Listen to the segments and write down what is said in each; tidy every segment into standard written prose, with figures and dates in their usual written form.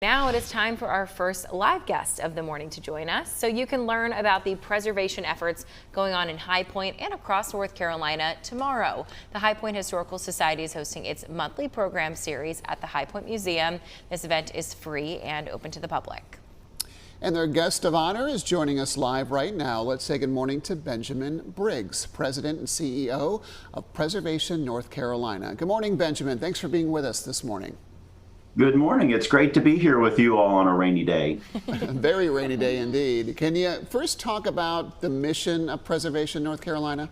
Now it is time for our first live guest of the morning to join us, so you can learn about the preservation efforts going on in High Point and across North Carolina tomorrow. The High Point Historical Society is hosting its monthly program series at the High Point Museum. This event is free and open to the public. And their guest of honor is joining us live right now. Let's say good morning to Benjamin Briggs, President and CEO of Preservation North Carolina. Good morning, Benjamin. Thanks for being with us this morning. Good morning. It's great to be here with you all on a rainy day. Very rainy day indeed. Can you first talk about the mission of Preservation North Carolina?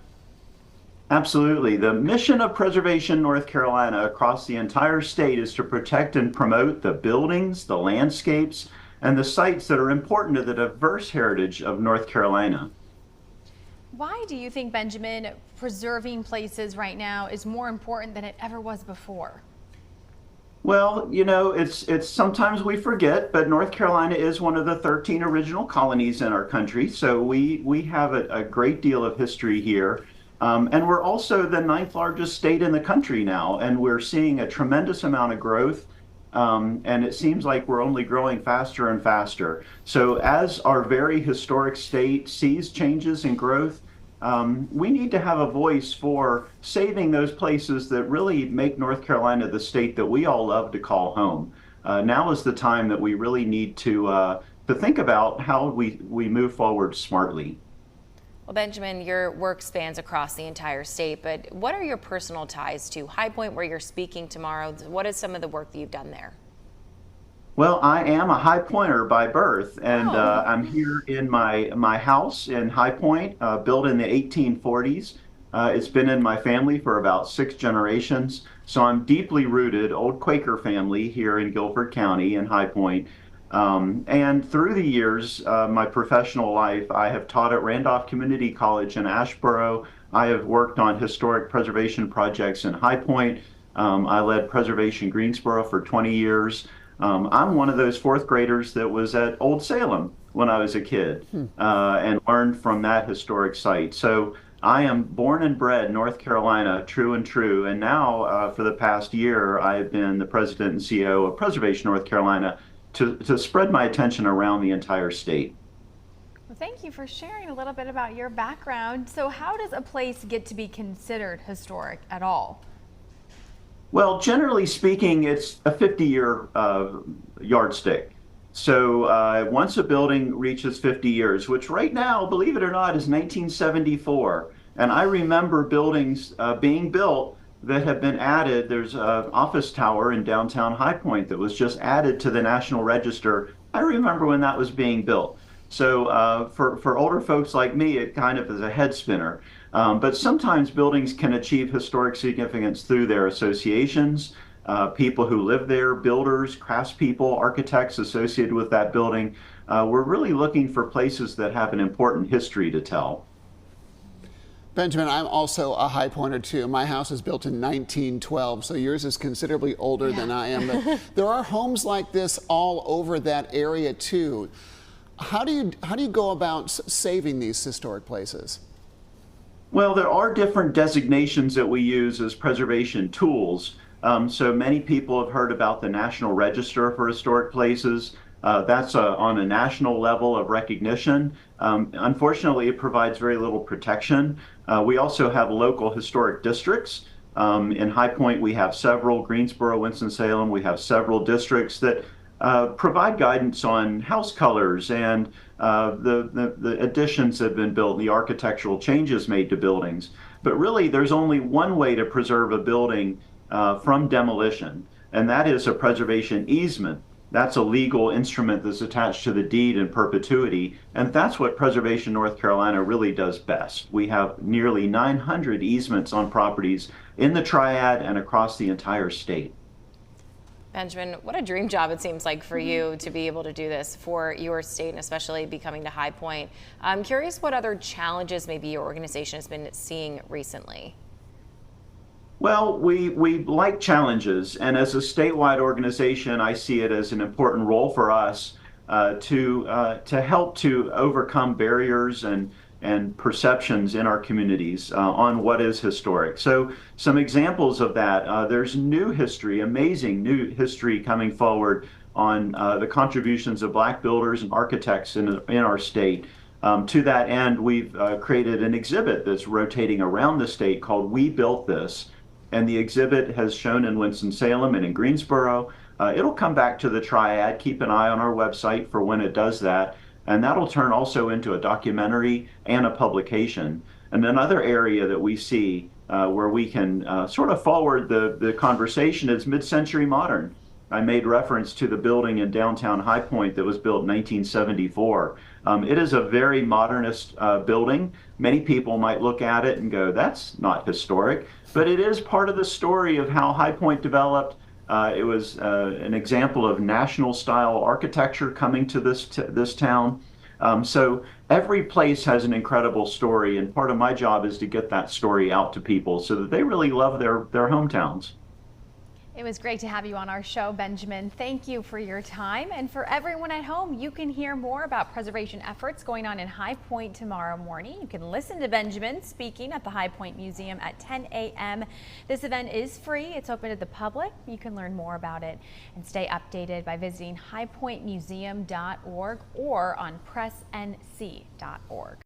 Absolutely. The mission of Preservation North Carolina across the entire state is to protect and promote the buildings, the landscapes, and the sites that are important to the diverse heritage of North Carolina. Why do you think, Benjamin, preserving places right now is more important than it ever was before? Well, you know, it's sometimes we forget, but North Carolina is one of the 13 original colonies in our country, so we have a great deal of history here. And we're also the 9th largest state in the country now, and we're seeing a tremendous amount of growth. And it seems like we're only growing faster and faster. So as our very historic state sees changes in growth, we need to have a voice for saving those places that really make North Carolina the state that we all love to call home. Now is the time that we really need to think about how we move forward smartly. Well, Benjamin, your work spans across the entire state, but what are your personal ties to High Point, where you're speaking tomorrow? What is some of the work that you've done there? Well, I am a High Pointer by birth, and I'm here in my house in High Point, built in the 1840s. It's been in my family for about 6 generations, so I'm deeply rooted, old Quaker family here in Guilford County in High Point. And through the years, my professional life, I have taught at Randolph Community College in Asheboro. I have worked on historic preservation projects in High Point. I led Preservation Greensboro for 20 years. I'm one of those 4th graders that was at Old Salem when I was a kid and learned from that historic site. So I am born and bred North Carolina, true and true. And now for the past year, I've been the president and CEO of Preservation North Carolina to spread my attention around the entire state. Well, thank you for sharing a little bit about your background. So how does a place get to be considered historic at all? Well, generally speaking, it's a 50-year yardstick. So once a building reaches 50 years, which right now, believe it or not, is 1974. And I remember buildings being built that have been added. There's an office tower in downtown High Point that was just added to the National Register. I remember when that was being built. So for older folks like me, it kind of is a head spinner. But sometimes buildings can achieve historic significance through their associations, people who live there, builders, craftspeople, architects associated with that building. We're really looking for places that have an important history to tell. Benjamin, I'm also a High Pointer too. My house was built in 1912, so yours is considerably older than I am. But there are homes like this all over that area too. How do you go about saving these historic places? Well, there are different designations that we use as preservation tools. So many people have heard about the National Register for Historic Places. That's on a national level of recognition. Unfortunately, it provides very little protection. We also have local historic districts. In High Point, we have several. Greensboro, Winston-Salem, we have several districts that provide guidance on house colors and the additions that have been built, the architectural changes made to buildings. But really, there's only one way to preserve a building from demolition, and that is a preservation easement. That's a legal instrument that's attached to the deed in perpetuity, and that's what Preservation North Carolina really does best. We have nearly 900 easements on properties in the Triad and across the entire state. Benjamin, what a dream job it seems like for you to be able to do this for your state, and especially becoming to High Point. I'm curious what other challenges maybe your organization has been seeing recently. Well, we like challenges, and as a statewide organization, I see it as an important role for us to help to overcome barriers and perceptions in our communities on what is historic. So some examples of that, there's new history, amazing new history coming forward on the contributions of Black builders and architects in our state. To that end, we've created an exhibit that's rotating around the state called We Built This. And the exhibit has shown in Winston-Salem and in Greensboro. It'll come back to the Triad. Keep an eye on our website for when it does that. And that'll turn also into a documentary and a publication. And another area that we see where we can sort of forward the conversation is mid-century modern. I made reference to the building in downtown High Point that was built in 1974. It is a very modernist building. Many people might look at it and go, that's not historic, but it is part of the story of how High Point developed. It was an example of national style architecture coming to this town. So every place has an incredible story, and part of my job is to get that story out to people so that they really love their hometowns. It was great to have you on our show, Benjamin. Thank you for your time. And for everyone at home, you can hear more about preservation efforts going on in High Point tomorrow morning. You can listen to Benjamin speaking at the High Point Museum at 10 a.m. This event is free. It's open to the public. You can learn more about it and stay updated by visiting highpointmuseum.org or on pressnc.org.